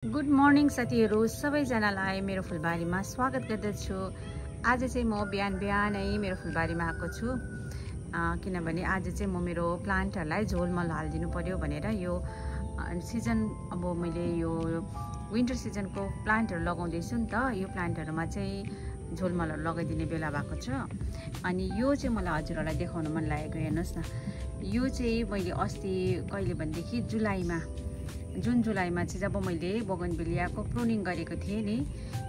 Good morning साथीहरु, सबैजनालाई मेरो फुलबारीमा स्वागत गर्दछु। आज चाहिँ म बिहानै मेरो फुलबारीमा आएको छु किनभने आज चाहिँ म मेरो प्लान्टहरुलाई झोलमल हाल्दिनु पर्यो भनेर यो सिजन अब मैले यो विन्टर सिजनको प्लान्टहरु लगाउँदै छु नि त। यो प्लान्टहरुमा चाहिँ झोलमलहरु लगाइदिने बेला भएको छ। अनि यो चाहिँ मलाई हजुरहरुलाई देखाउन मन लागेको, हेर्नुस् न। यो चाहिँ मैले अस्ति कहिले भनेदेखि जुन जुलाईमा चाहिँ जब मैले बोगनभिलियाको प्रुनिङ गरेको थिएँ नि,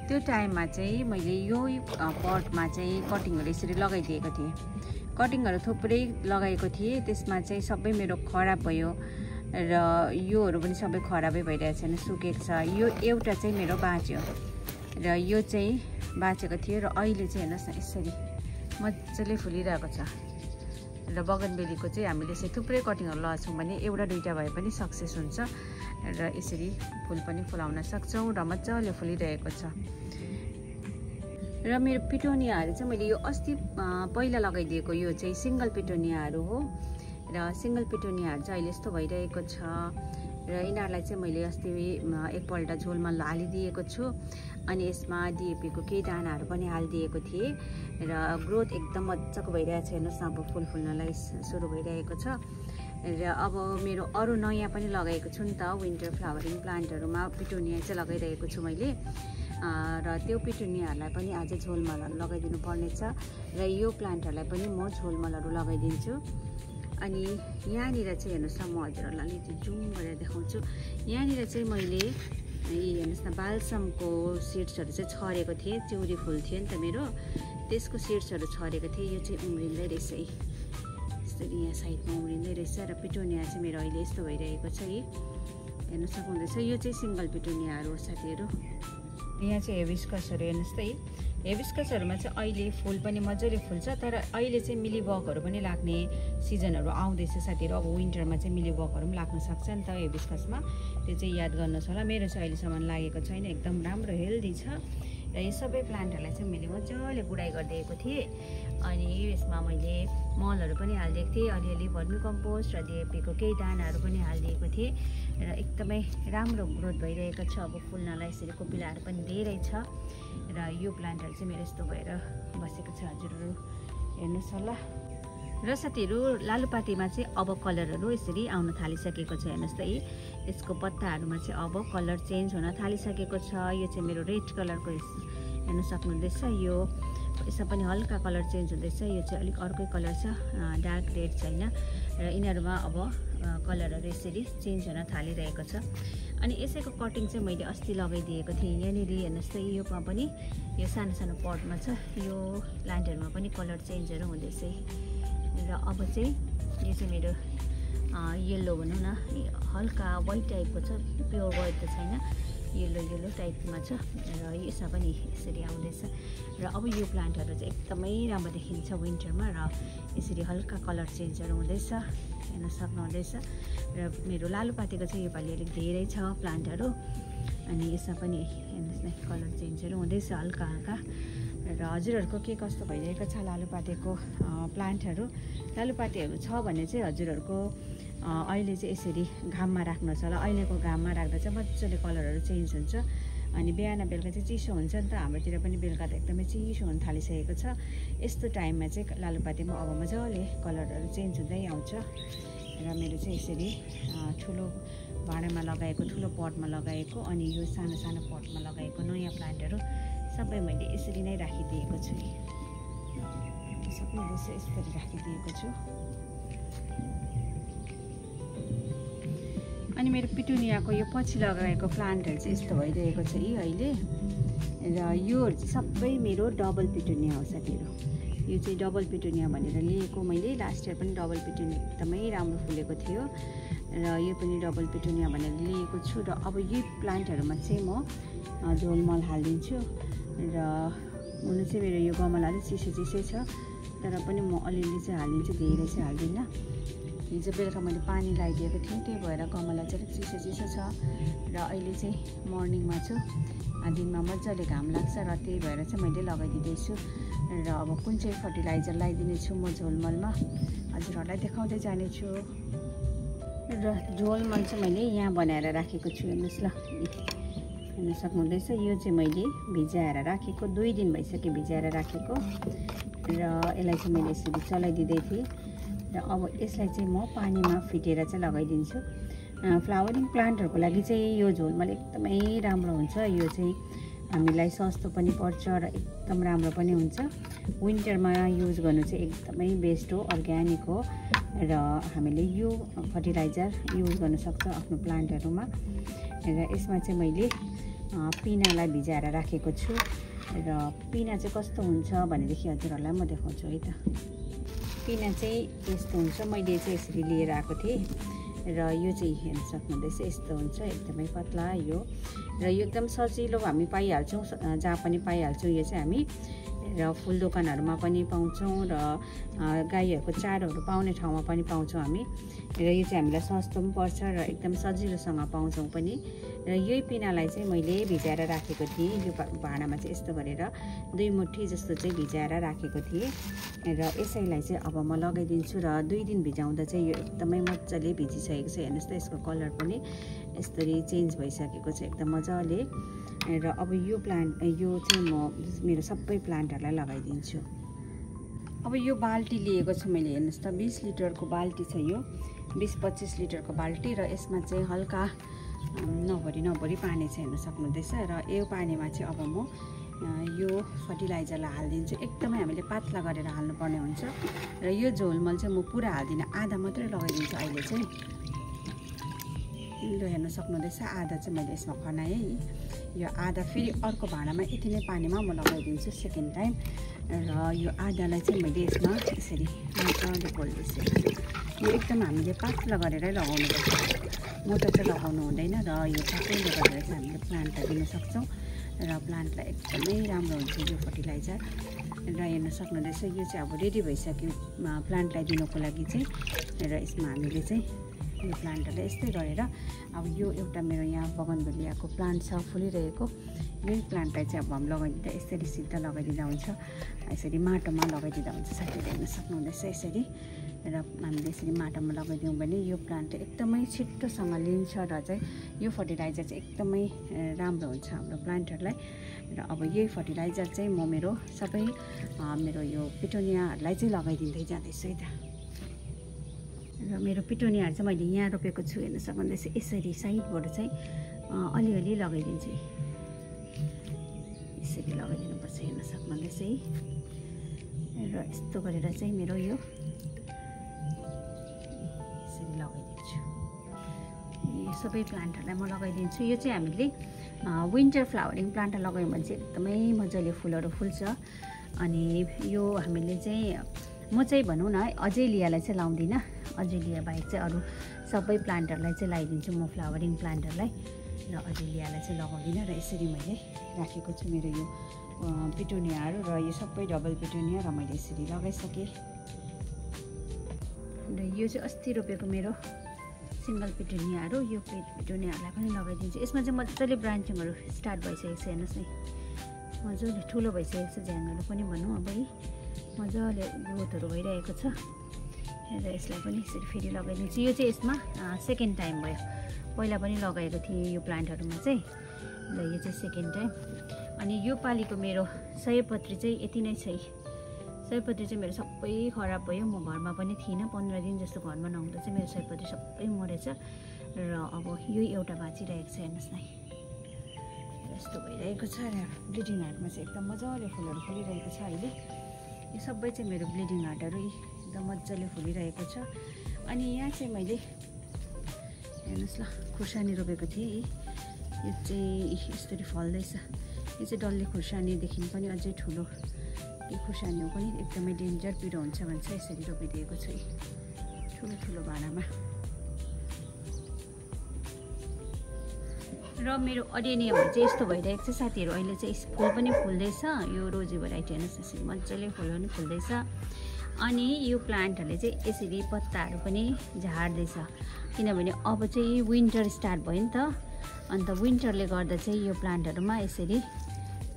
त्यो टाइममा चाहिँ मैले यो पटमा चाहिँ कटिङहरु यसरी लगाइदिएको थिएँ। कटिङहरु थुप्रै लगाएको थिएँ, त्यसमा चाहिँ सबै मेरो खराब भयो र योहरु पनि सबै खराबै भइरहेछ, सुकेको छ। यो एउटा चाहिँ मेरो बाँच्यो र यो चाहिँ बाँचेको थियो र अहिले चाहिँ हेर्नुस् न यसरी मज्जाले फुलिरहेको छ। र बगनबेलीको चाहिँ हामीले चाहिँ थुप्रै कटिङहरु लगाउँछौँ भने एउटा दुईटा भए पनि सक्सेस हुन्छ र यसरी फुल पनि फुलाउन सक्छौँ र मज्जाले फुलिरहेको छ। र मेरो पिटोनियाहरु चाहिँ मैले यो अस्ति पहिला लगाइदिएको यो चाहिँ सिंगल पिटोनियाहरु हो र सिंगल पिटोनियाहरु चाहिँ अहिले यस्तो भइरहेको छ र यिनीहरुलाई चाहिँ मैले अस्ति एकपल्ट झोलमा हालिदिएको छु। अनि यसमा डीएपी को केही दानाहरु पनि हालिदिएको थिए र ग्रोथ एकदम मज्जाको भइरहेछ। हेर्नुस् न, अब फुल फुल्नलाई सुरु भइरहेको छ। र अब मेरो अरु नयाँ पनि लगाएको छु नि त, विन्टर फ्लावरिङ प्लान्टहरुमा पिटोनिया चाहिँ लगाइरहेको छु मैले। र त्यो पिटोनियाहरुलाई पनि आज झोलमलहरु लगाइदिनु पर्ने छ र यो प्लान्टहरुलाई पनि म झोलमलहरु लगाइदिन्छु। अनि यहाँनिर चाहिँ हेर्नुस् न, म हजुरहरुलाई अलिकति जुम गरेर देखाउँछु। यहाँनिर चाहिँ मैले हेर्नुस् न बालसमको सिड्सहरु चाहिँ छरेको थिएँ, चिउरी फुल थियो नि त मेरो, त्यसको सिड्सहरु छरेको थिएँ। यो चाहिँ उम्रिँदै रहेछ है, यसरी यहाँ साइडमा उम्रिँदै रहेछ। र पिटोनिया चाहिँ मेरो अहिले यस्तो भइरहेको छ है, हेर्न सक्नुहुँदैछ। यो चाहिँ सिंगल पिटोनियाहरु हो साथीहरु। यहाँ चाहिँ हेबिस्कसहरु हेर्नुस् त है, हेबिस्कसहरुमा चाहिँ अहिले फुल पनि मज्जाले फुल्छ, तर अहिले चाहिँ मिलीबगहरु पनि लाग्ने सिजनहरु आउँदैछ साथीहरु। अब विन्टरमा चाहिँ मिलीबगहरु पनि लाग्न सक्छ नि त हेबिस्कसमा, त्यो चाहिँ याद गर्नुहोस् होला। मेरो चाहिँ अहिलेसम्म लागेको छैन, एकदम राम्रो हेल्दी छ। र यो सबै प्लान्टहरुलाई चाहिँ मैले मज्जाले गुडाइ गरिदिएको थिएँ। अनि यसमा मैले मलहरु पनि हालिदिएको थिएँ, अलिअलि भर्मी कम्पोस्ट र डीएपी को केही दानाहरु पनि हालिदिएको थिएँ र एकदमै राम्रो ग्रोथ भइरहेको छ। अब फुल्नलाई यसरी कोपिलाहरु पनि धेरै छ र यो प्लान्टहरु चाहिँ मेरो यस्तो भएर बसेको छ, हजुरहरु हेर्नुस् होला। र साथीहरु लालुपातेमा चाहिँ अब कलरहरु यसरी आउन थालिसकेको छ, हेर्नुस् त है। यसको पत्ताहरुमा चाहिँ अब कलर चेन्ज हुन थालिसकेको छ। यो चाहिँ मेरो रेड कलरको हेर्न सक्नुहुँदैछ, यो यसमा पनि हल्का कलर चेन्ज हुँदैछ। यो चाहिँ अलिक अर्कै कलर छ, डार्क रेड छैन। र यिनीहरुमा अब कलरहरु यसरी चेन्ज हुन थालिरहेको छ। अनि यसैको कटिङ चाहिँ मैले अस्ति लगाइदिएको थिएँ। यहाँनिर हेर्नुस् त, योमा पनि यो सानो सानो पटमा छ, यो प्लान्टहरुमा पनि कलर चेन्जहरु हुँदैछ। र अब चाहिँ यो चाहिँ मेरो येल्लो भनौँ न, हल्का व्हाइट टाइपको छ, प्योर व्हाइट त छैन, येल्लो टाइपमा छ र यसमा पनि यसरी आउँदैछ। र अब यो प्लान्टहरु चाहिँ एकदमै राम्रो देखिन्छ विन्टरमा र यसरी हल्का कलर चेन्जहरु हुँदैछ, हेर्न सक्नुहुँदैछ। र मेरो लालुपातेको चाहिँ योपालि अलिक धेरै छ प्लान्टहरु, अनि यसमा पनि हेर्नुस् न कलर चेन्जहरु हुँदैछ हल्का हल्का। र हजुरहरुको के कस्तो भइरहेको छ लालुपातेको प्लान्टहरु? लालुपातेहरु छ भने चाहिँ हजुरहरुको अहिले चाहिँ यसरी घाममा राख्नुहोस् होला। अहिलेको घाममा राख्दा चाहिँ मज्जाले कलरहरु चेन्ज हुन्छ। अनि बिहान बेलुका चाहिँ चिसो हुन्छ नि त, हाम्रोतिर पनि बेलुका त एकदमै चिसो हुन थालिसकेको छ। यस्तो टाइममा चाहिँ लालुपातेमा अब मजाले कलरहरु चेन्ज हुँदै आउँछ। र मेरो चाहिँ यसरी ठुलो भाँडामा लगाएको, ठुलो पटमा लगाएको, अनि यो सानो सानो पटमा लगाएको नयाँ प्लान्टहरु सबै मैले यसरी नै राखिदिएको छु। सक्नुहुँदैछ, यसरी राखिदिएको छु। अनि मेरो पिटोनियाको यो पछि लगाएको प्लान्टहरु चाहिँ यस्तो भइरहेको छ है अहिले। र योहरु चाहिँ सबै मेरो डबल पिटोनिया हो साथीहरु। यो चाहिँ डबल पिटोनिया भनेर लिएको मैले, लास्ट इयर पनि डबल पिटोनिया एकदमै राम्रो फुलेको थियो र यो पनि डबल पिटोनिया भनेर लिएको छु। र अब यही प्लान्टहरुमा चाहिँ म झोलमल हालिदिन्छु। र हुनु चाहिँ मेरो यो गमला अलिक चिसो छ, तर पनि म अलिअलि चाहिँ हालिदिन्छु, धेरै चाहिँ हाल्दिनँ। हिजो बेलुका मैले पानी लगाइदिएको थिएँ, त्यही भएर गमला चाहिँ अलिक चिसो छ। र अहिले चाहिँ मर्निङमा छु, दिनमा मजाले घाम लाग्छ र त्यही भएर चाहिँ मैले लगाइदिँदैछु। र अब कुन चाहिँ फर्टिलाइजर लगाइदिनेछु म झोलमलमा हजुरहरुलाई देखाउँदै जानेछु। र झोलमल चाहिँ मैले यहाँ बनाएर राखेको छु, हेर्नुस् ल। हेर्न सक्नुहुँदैछ। यो चाहिँ मैले भिजाएर राखेको, 2 दिन भइसक्यो भिजाएर राखेको र यसलाई चाहिँ मैले यसरी चलाइदिँदै थिएँ र अब यसलाई चाहिँ म पानीमा फिटेर चाहिँ लगाइदिन्छु। फ्लावरिङ प्लान्टहरूको लागि चाहिँ यो झोलमल एकदमै राम्रो हुन्छ। यो चाहिँ हामीलाई सस्तो पनि पर्छ र एकदम राम्रो पनि हुन्छ। विन्टरमा युज गर्नु चाहिँ एकदमै बेस्ट हो, अर्ग्यानिक हो र हामीले यो फर्टिलाइजर युज गर्न सक्छ आफ्नो प्लान्टहरूमा। र यसमा चाहिँ मैले पिनालाई भिजाएर राखेको छु र पिना चाहिँ कस्तो हुन्छ भनेदेखि हजुरहरूलाई म देखाउँछु है त। पिना चाहिँ यस्तो हुन्छ, मैले चाहिँ यसरी लिएर आएको थिएँ र यो चाहिँ हेर्न सक्नुहुँदैछ, यस्तो हुन्छ, एकदमै पतला यो र यो एकदम सजिलो हामी पाइहाल्छौँ, जहाँ पनि पाइहाल्छौँ। यो चाहिँ हामी र फुल दोकानहरूमा पनि पाउँछौँ र गाईहरूको चारोहरू पाउने ठाउँमा पनि पाउँछौँ हामी र यो चाहिँ हामीलाई सस्तो पनि पर्छ र एकदम सजिलोसँग पाउँछौँ पनि। र यही पिनालाई चाहिँ मैले भिजाएर राखेको थिएँ। यो भाँडामा चाहिँ यस्तो गरेर 2 मुठी जस्तो चाहिँ भिजाएर राखेको थिएँ र यसैलाई चाहिँ अब म लगाइदिन्छु र 2 दिन भिजाउँदा चाहिँ यो एकदमै मजाले भिजिसकेको छ। हेर्नुहोस् त, यसको कलर पनि यसरी चेन्ज भइसकेको छ एकदम मजाले। र अब यो चाहिँ म मेरो सबै प्लान्टहरूलाई लगाइदिन्छु। अब यो बाल्टी लिएको छु मैले, हेर्नुहोस् त 20 लिटरको बाल्टी छ यो, 20-25 लिटरको बाल्टी र यसमा चाहिँ हल्का नभरी पानी चाहिँ हेर्न सक्नुहुँदैछ र यो पानीमा चाहिँ अब म यो फर्टिलाइजरलाई हालिदिन्छु। एकदमै हामीले पातला गरेर हाल्नुपर्ने हुन्छ र यो झोलमल चाहिँ म पुरा हाल्दिनँ, आधा मात्रै लगाइदिन्छु अहिले चाहिँ। ल हेर्न सक्नुहुँदैछ, आधा चाहिँ मैले यसमा खनाएँ है। यो आधा फेरि अर्को भाँडामा यति नै पानीमा म लगाइदिन्छु सेकेन्ड टाइम र यो आधालाई चाहिँ मैले यसमा यसरी मजाले पोल्दैछु। यो एकदम हामीले पातला गरेरै लगाउनुपर्छ, मोटो चाहिँ लगाउनु हुँदैन र यो पातैले गरेर चाहिँ हामीले प्लान्टलाई दिन सक्छौँ र प्लान्टलाई एकदमै राम्रो हुन्छ यो फर्टिलाइजर। र हेर्न सक्नुहुँदैछ, यो चाहिँ अब रेडी भइसक्यो प्लान्टलाई दिनुको लागि चाहिँ। र यसमा हामीले चाहिँ यो प्लान्टहरूलाई यस्तै गरेर अब यो एउटा मेरो यहाँ बगनबेलियाको प्लान्ट छ फुलिरहेको, यही प्लान्टलाई चाहिँ अब हामी लगाइदिँदा यसरी सिधा लगाइदिँदा हुन्छ, यसरी माटोमा लगाइदिँदा हुन्छ। साथीहरूले हेर्न सक्नुहुँदैछ यसरी। र हामीले यसरी माटोमा लगाइदियौँ भने यो प्लान्ट एकदमै छिट्टोसँग लिन्छ र चाहिँ यो फर्टिलाइजर चाहिँ एकदमै राम्रो हुन्छ हाम्रो प्लान्टहरूलाई। र अब यही फर्टिलाइजर चाहिँ म मेरो सबै मेरो यो पिटोनियाहरूलाई चाहिँ लगाइदिँदै जाँदैछु है त। र मेरो पिटोनियाहरू चाहिँ मैले यहाँ रोपेको छु, हेर्न सक्नुहुँदैछ यसरी साइडबाट चाहिँ अलिअलि लगाइदिन्छु, यसरी लगाइदिनुपर्छ, हेर्न सक्नुहुँदैछ है। र यस्तो गरेर चाहिँ मेरो यो यसरी लगाइदिन्छु, यो सबै प्लान्टहरूलाई म लगाइदिन्छु। यो चाहिँ हामीले विन्टर फ्लावरिङ प्लान्ट लगायौँ भने चाहिँ एकदमै मजाले फुलहरू फुल्छ। अनि यो हामीले चाहिँ म चाहिँ भनौँ न अजेलियालाई चाहिँ लाउँदिनँ, अजेलिया बाहेक चाहिँ अरू सबै प्लान्टहरूलाई चाहिँ लगाइदिन्छु म, फ्लावरिङ प्लान्टहरूलाई, र अजेलियालाई चाहिँ लगाउँदिनँ। र यसरी मैले राखेको छु मेरो यो पिटोनियाहरू र यो सबै डबल पिटोनिया र मैले यसरी लगाइसकेँ। र यो चाहिँ अस्ति रोपेको मेरो सिङ्गल पिटोनियाहरू, यो पिटोनियाहरूलाई पनि लगाइदिन्छु। यसमा चाहिँ मजाले ब्रान्चिङहरू स्टार्ट भइसकेको छ, हेर्नुहोस् न मजाले ठुलो भइसकेको छ, झ्याङहरू पनि भनौँ अब है, मजाले ग्रोथहरू भइरहेको छ। र यसलाई पनि यसरी फेरि लगाइदिन्छु। यो चाहिँ यसमा सेकेन्ड टाइम भयो, पहिला पनि लगाएको थिएँ यो प्लान्टहरूमा चाहिँ, र यो चाहिँ सेकेन्ड टाइम। अनि यो पालिको मेरो सयपत्री चाहिँ यति नै छ। सयपत्री चाहिँ मेरो सबै खराब भयो, म घरमा पनि थिइनँ, 15 दिन जस्तो घरमा नहुँदा चाहिँ मेरो सयपत्री सबै मरेछ। र अब यो एउटा बाँचिरहेको छ, हेर्नुहोस् न यस्तो भइरहेको छ। र ब्लिडिङ हार्टमा चाहिँ एकदम मजाले फुलहरू फुलिरहेको छ अहिले। यो सबै चाहिँ मेरो ब्लिडिङ हार्टहरू एकदम मजाले फुलिरहेको छ। अनि यहाँ चाहिँ मैले हेर्नुहोस् ल खुर्सानी रोपेको थिएँ, यो चाहिँ यसरी फल्दैछ। यो चाहिँ डल्ले खुर्सानीदेखि पनि अझै ठुलो यो खुर्सानी हो पनि एकदमै डेन्जर पिरो हुन्छ भन्छ, यसरी रोपिदिएको छु ठुलो ठुलो भाँडामा। र मेरो अडेनियमहरू चाहिँ यस्तो भइरहेको छ साथीहरू, अहिले चाहिँ फुल पनि फुल्दैछ, यो रोजी भेराइटी हेर्नुहोस् यसरी मजाले फुल पनि फुल्दैछ। अनि यो प्लान्टहरूले चाहिँ यसरी पत्ताहरू पनि झार्दैछ, किनभने अब चाहिँ विन्टर स्टार्ट भयो नि त, अन्त विन्टरले गर्दा चाहिँ यो प्लान्टहरूमा यसरी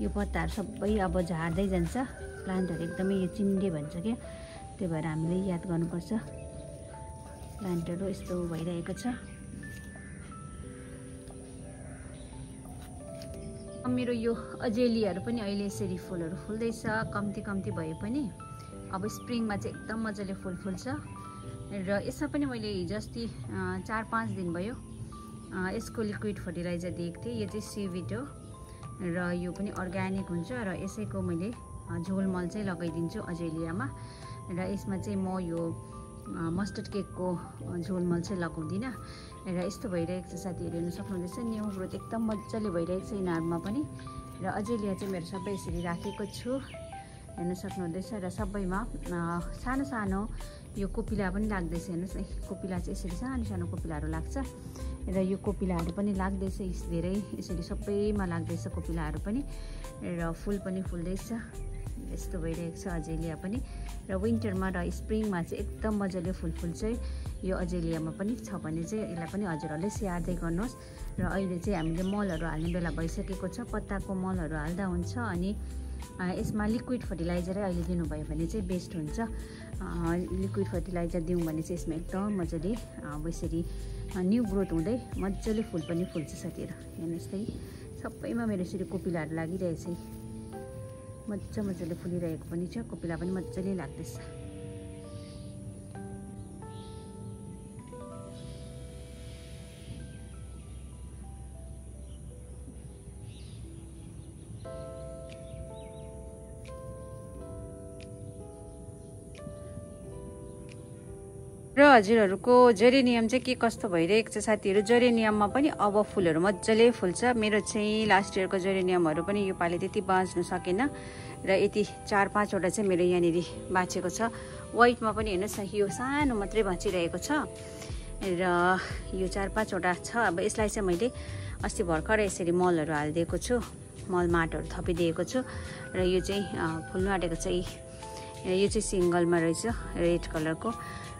यो पत्ताहरू सबै अब झार्दै जान्छ। प्लान्टहरू एकदमै यो चिन्डे भन्छ क्या, त्यही भएर हामीले याद गर्नुपर्छ। प्लान्टहरू यस्तो भइरहेको छ। मेरो यो अजेलियाहरू पनि अहिले यसरी फुलहरू फुल्दैछ, कम्ती कम्ती भए पनि। अब स्प्रिङमा चाहिँ एकदम मजाले फुल फुल्छ र यसमा पनि मैले हिजो अस्ति 4-5 दिन भयो यसको लिक्विड फर्टिलाइजर दिएको थिएँ। यो चाहिँ सिभिड हो र यो पनि अर्ग्यानिक हुन्छ र यसैको मैले झोल मल चाहिँ लगाइदिन्छु अजेलियामा। र यसमा चाहिँ म यो मस्टर्ड केकको झोल मल चाहिँ लगाउँदिनँ र यस्तो भइरहेको छ। साथीहरू हेर्न सक्नुहुँदैछ, न्यू ग्रोथ एकदम मजाले भइरहेको छ यिनीहरूमा पनि। र अजेलिया चाहिँ मेरो सबै यसरी राखेको छु, हेर्न सक्नुहुँदैछ। र सबैमा सानो सानो यो कोपिला पनि लाग्दैछ, हेर्नुहोस् है। कोपिला चाहिँ यसरी सानो सानो कोपिलाहरू लाग्छ र यो कोपिलाहरू पनि लाग्दैछ, धेरै यसरी सबैमा लाग्दैछ कोपिलाहरू पनि। र फुल पनि फुल्दैछ, यस्तो भइरहेको छ अजेलिया पनि। र विन्टरमा र स्प्रिङमा चाहिँ एकदम मजाले फुल फुल्छ यो अजेलियामा पनि छ भने चाहिँ यसलाई पनि हजुरहरूले स्याहार्दै गर्नुहोस्। र अहिले चाहिँ हामीले मलहरू हाल्ने बेला भइसकेको छ, पत्ताको मलहरू हाल्दा हुन्छ। अनि यसमा लिक्विड फर्टिलाइजरै अहिले दिनुभयो भने चाहिँ बेस्ट हुन्छ। लिक्विड फर्टिलाइजर दिउँ भने चाहिँ यसमा एकदम मजाले अब यसरी न्यू ग्रोथ हुँदै मजाले फुल पनि फुल्छ। साथीहरू हेर्नुहोस् है, सबैमा मेरो यसरी कोपिलाहरू लागिरहेछ, मजाले फुलिरहेको पनि छ, कोपिला पनि मजाले लाग्दैछ। र हजुरहरूको जेरेनियम चाहिँ के कस्तो भइरहेको छ साथीहरू? जेरेनियममा पनि अब फुलहरू मजाले फुल्छ। मेरो चाहिँ लास्ट इयरको जेरेनियमहरू पनि योपालि त्यति बाँच्नु सकेन र यति 4-5 वटा चाहिँ मेरो यहाँनिर बाँचेको छ। वाइटमा पनि हेर्नुहोस् न, यो सानो मात्रै बाँचिरहेको छ र यो 4-5 वटा छ। अब यसलाई चाहिँ मैले अस्ति भर्खर यसरी मलहरू हालिदिएको छु, मल माटोहरू थपिदिएको छु र यो चाहिँ फुल्नु आँटेको छ। यो चाहिँ सिङ्गलमा रहेछ, रेड कलरको।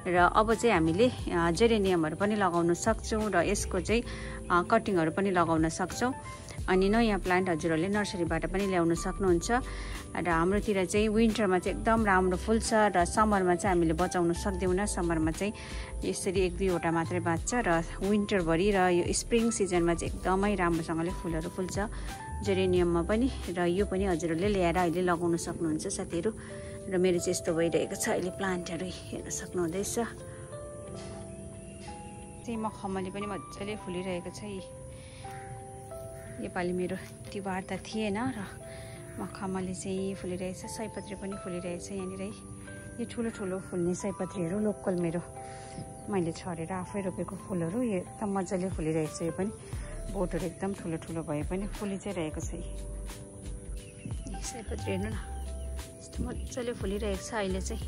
र अब चाहिँ हामीले जेरेनियमहरू पनि लगाउन सक्छौँ र यसको चाहिँ कटिङहरू पनि लगाउन सक्छौँ। अनि नयाँ प्लान्ट हजुरहरूले नर्सरीबाट पनि ल्याउन सक्नुहुन्छ। र हाम्रोतिर चाहिँ विन्टरमा चाहिँ एकदम राम्रो फुल्छ र समरमा चाहिँ हामीले बचाउन सक्दैनौँ। समरमा चाहिँ यसरी 1-2 वटा मात्रै बाँच्छ र विन्टरभरि र यो स्प्रिङ सिजनमा चाहिँ एकदमै राम्रोसँगले फुलहरू फुल्छ जेरेनियममा पनि। र यो पनि हजुरहरूले ल्याएर अहिले लगाउन सक्नुहुन्छ साथीहरू। र मेरो चाहिँ यस्तो भइरहेको छ अहिले प्लान्टहरू, हेर्न सक्नुहुँदैछ। चाहिँ मखमली पनि मजाले फुलिरहेको छ। योपालि मेरो तिहार त थिएन र मखमली चाहिँ फुलिरहेछ, सयपत्री पनि फुलिरहेछ यहाँनिर है। यो ठुलो ठुलो फुल्ने सयपत्रीहरू लोकल मेरो मैले छरेर आफै रोपेको फुलहरू, यो एकदम मजाले फुलिरहेको छ। यो पनि बोटहरू एकदम ठुलो ठुलो भए पनि फुलि चाहिँ रहेको छ। सयपत्री हेर्नु न, यस्तो मजाले फुलिरहेको छ अहिले चाहिँ।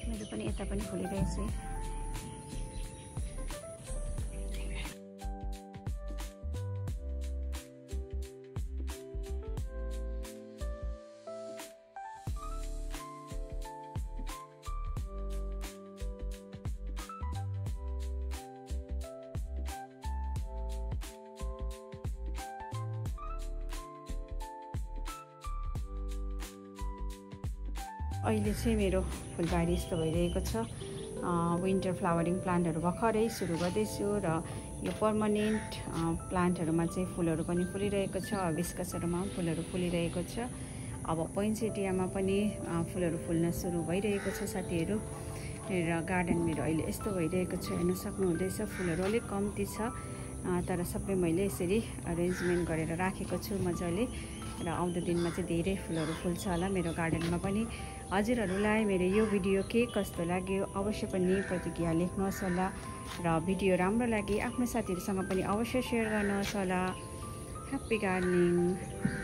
मेरो पनि यता पनि फुलिरहेको छ। अहिले चाहिँ मेरो फुलबारी यस्तो भइरहेको छ। विन्टर फ्लावरिङ प्लान्टहरू भर्खरै सुरु गर्दैछु र यो पर्मानेन्ट प्लान्टहरूमा चाहिँ फुलहरू पनि फुलिरहेको छ। हिबिस्कसहरूमा फुलहरू फुलिरहेको छ। अब पोइन्सेटियामा पनि फुलहरू फुल्न सुरु भइरहेको छ साथीहरू। र गार्डन मेरो अहिले यस्तो भइरहेको छ, हेर्न सक्नुहुँदैछ। फुलहरू अलिक कम्ती छ तर सबै मैले यसरी अरेन्जमेन्ट गरेर राखेको छु मजाले। र आउँदो दिनमा चाहिँ धेरै फुलहरू फुल्छ होला मेरो गार्डनमा पनि। हजुरहरूलाई मेरो यो भिडियो के कस्तो लाग्यो अवश्य पनि प्रतिक्रिया लेख्नुहोस् होला। र भिडियो राम्रो लागि आफ्नो साथीहरूसँग पनि अवश्य सेयर गर्नुहोस् होला। Happy gardening.